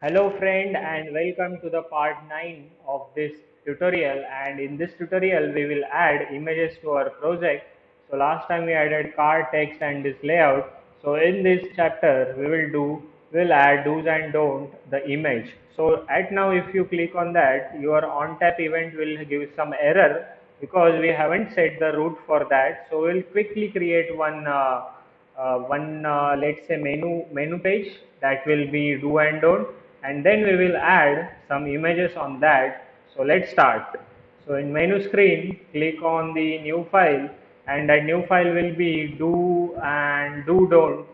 Hello friend and welcome to the part 9 of this tutorial, and in this tutorial we will add images to our project. So last time we added card text and this layout. So in this chapter we will add do's and don't the image. So at now if you click on that, your on tap event will give some error because we haven't set the root for that. So we'll quickly create one let's say menu page that will be do and don't, and then we will add some images on that. So let's start. So in menu screen, click on the new file, and that new file will be do and do don't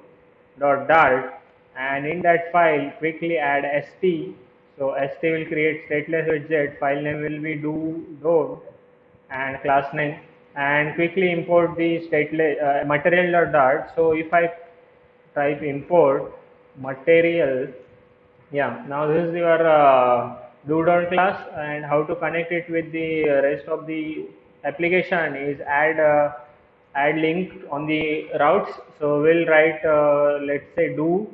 dart, and in that file quickly add st. So st will create stateless widget, file name will be do don't and class name, and quickly import the stateless material.dart. So if I type import material, yeah, now this is your do class, and how to connect it with the rest of the application is add link on the routes. So we'll write let's say do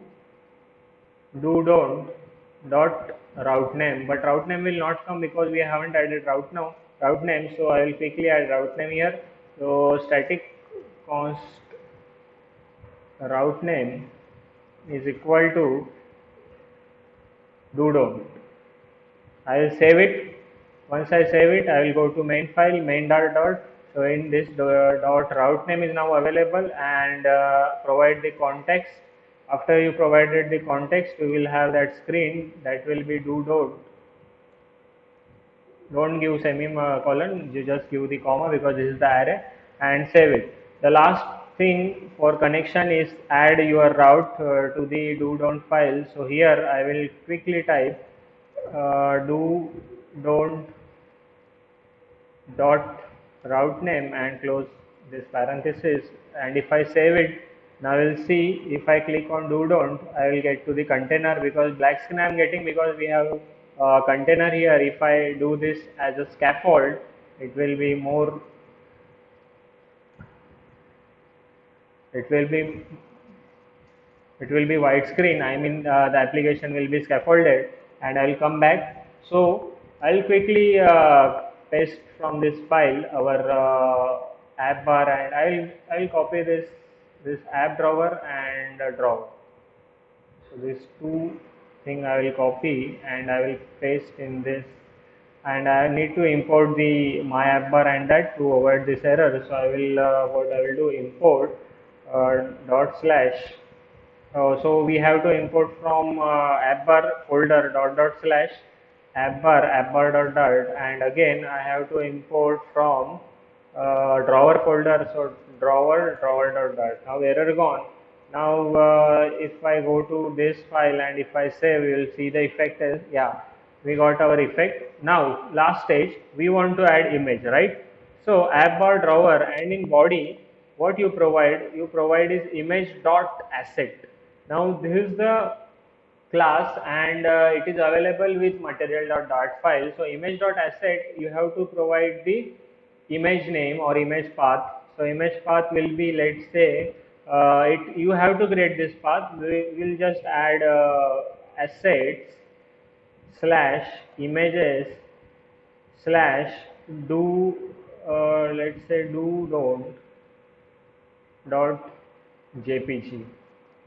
don't dot route name, but route name will not come because we haven't added route name. So I will quickly add route name here. So static const route name is equal to do don't. I will save it. Once I save it, I will go to main file, main dot. So in this dot route name is now available, and provide the context. After you provided the context, we will have that screen that will be do don't give semicolon, you just give the comma because this is the array, and save it. The last thing for connection is add your route to the do don't file. So here I will quickly type do don't dot route name and close this parenthesis, and if I save it, now we'll see. If I click on do don't, I will get to the container because black screen I'm getting because we have a container here. If I do this as a scaffold, it will be more, it will be it will be widescreen. I mean, the application will be scaffolded, and I'll come back. So I'll quickly paste from this file our app bar, and I'll copy this app drawer and drawer. So these two thing I will copy and I will paste in this, and I need to import the my app bar and that to avoid this error. So I will what I will do, import dot slash. So we have to import from app bar folder dot slash app bar dot, and again I have to import from drawer folder. So drawer dot. Now error gone. Now if I go to this file and if I save, you will see the effect is, yeah, we got our effect. Now last stage, we want to add image, right? So app bar drawer, and in body what you provide is image dot asset. Now this is the class, and it is available with material.dart file. So image.asset, you have to provide the image name or image path. So image path will be, let's say, you have to create this path. We will just add assets slash images slash do let's say do don't dot jpg.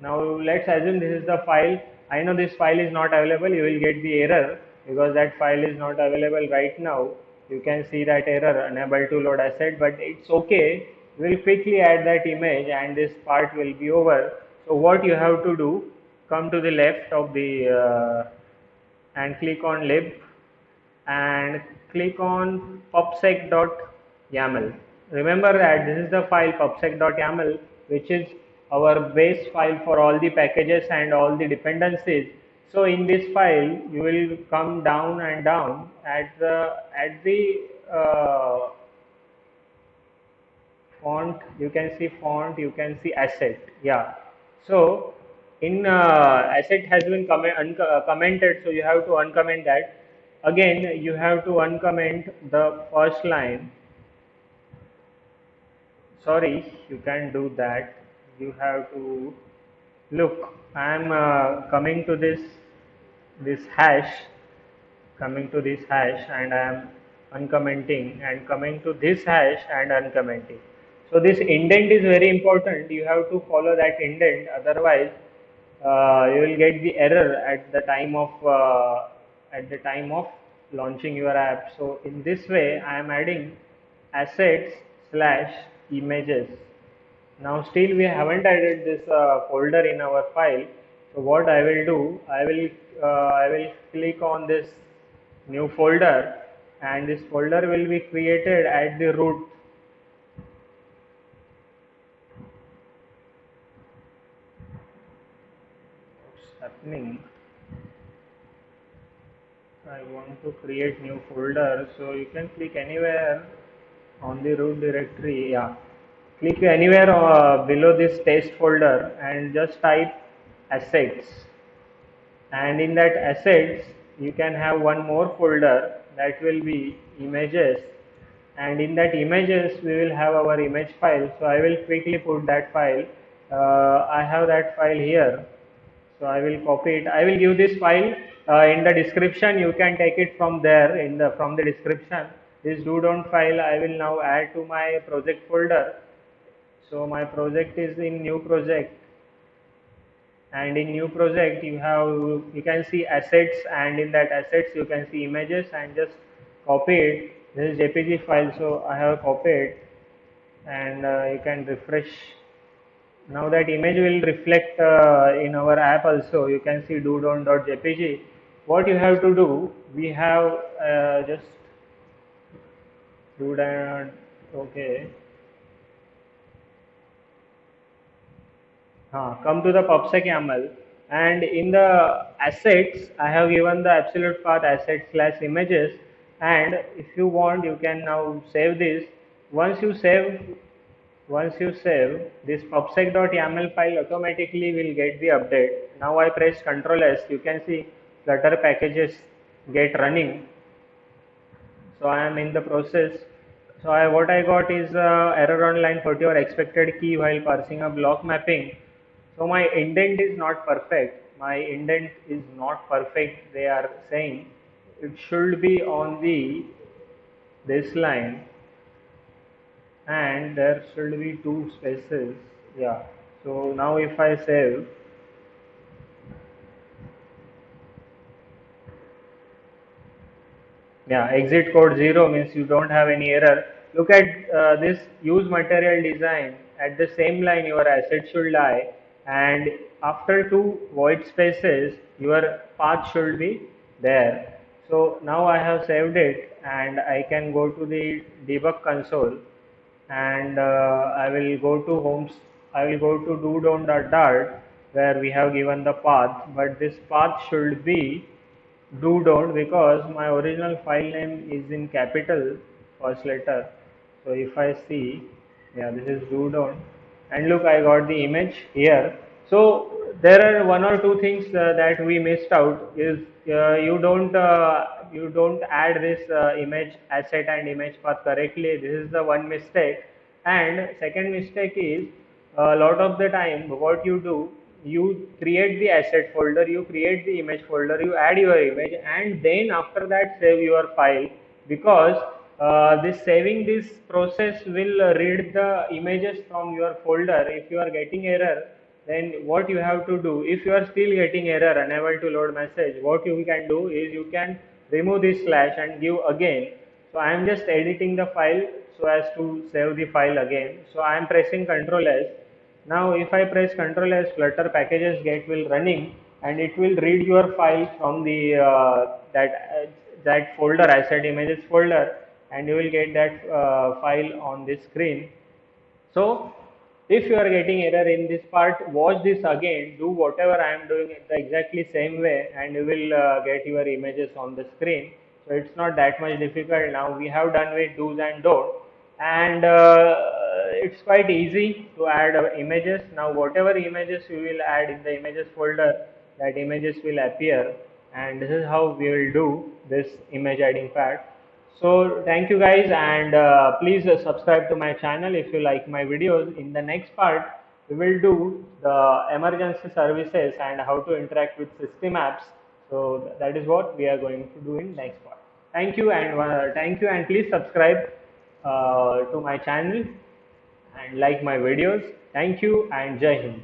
Now let's assume this is the file. I know this file is not available. You will get the error because that file is not available right now. You can see that error, unable to load asset, but it's okay. We will quickly add that image and this part will be over. So what you have to do, come to the left of the and click on lib and click on pubsec.yaml. Remember that this is the file pubsec.yaml, which is our base file for all the packages and all the dependencies. So in this file, you will come down and down at the font. You can see font. You can see asset. Yeah. So in asset has been commented, so you have to uncomment that. Again, you have to uncomment the first line. Sorry, you can't do that. You have to look. I am coming to this this hash, coming to this hash, and I am uncommenting, and coming to this hash and uncommenting. So this indent is very important. You have to follow that indent, otherwise you will get the error at the time of launching your app. So in this way, I am adding assets slash images. Now still we haven't added this folder in our file. So what I will do, I will click on this new folder, and this folder will be created at the root. What's happening? I want to create new folder, so you can click anywhere on the root directory. Yeah, click anywhere below this test folder and just type assets, and in that assets you can have one more folder that will be images, and in that images we will have our image file. So I will quickly put that file. I have that file here, so I will copy it. I will give this file in the description. You can take it from there, from the description. This do don't file I will now add to my project folder. So my project is in new project, and in new project you can see assets, and in that assets you can see images, and just copy it. This is jpg file, so I have copied, and you can refresh. Now that image will reflect in our app also. You can see do.jpg. What you have to do, we have just do that. Okay. Come to the PubSec YAML, and in the assets I have given the absolute path asset slash images, and if you want you can now save this. Once you save Once you save, this pubsec.yaml file automatically will get the update. Now I press Ctrl S, you can see Flutter packages get running. So I am in the process. So what I got is error on line 40 or expected key while parsing a block mapping. So my indent is not perfect. My indent is not perfect. They are saying it should be on the this line, and there should be two spaces. Yeah, so now if I save, yeah, exit code 0 means you don't have any error. Look at this use material design. At the same line your asset should lie, and after two void spaces your path should be there. So now I have saved it, and I can go to the debug console, and I will go to homes. I will go to do.dart, where we have given the path, but this path should be do don't, because my original file name is in capital first letter. So if I see, yeah, this is do don't, and look, I got the image here. So there are one or two things that we missed out. Is you don't add this image asset and image path correctly. This is the one mistake. And second mistake is, a lot of the time what you do, you create the asset folder, you create the image folder, you add your image, and then after that save your file, because this saving this process will read the images from your folder. If you are getting error, then what you have to do, if you are still getting error, unable to load message, what you can do is you can remove this slash and give again. So I am just editing the file so as to save the file again. So I am pressing Ctrl S. Now if I press Ctrl S, Flutter packages get will running, and it will read your file from the that folder, asset images folder, and you will get that file on this screen. So if you are getting error in this part, watch this again, do whatever I am doing the exactly same way, and you will get your images on the screen. So it's not that much difficult. Now we have done with do's and don't, and it's quite easy to add images. Now whatever images you will add in the images folder, that images will appear, and this is how we will do this image adding part. So thank you guys, and please subscribe to my channel if you like my videos. In the next part we will do the emergency services and how to interact with system apps. So that is what we are going to do in next part. Thank you and please subscribe to my channel and like my videos. Thank you and Jai Hind.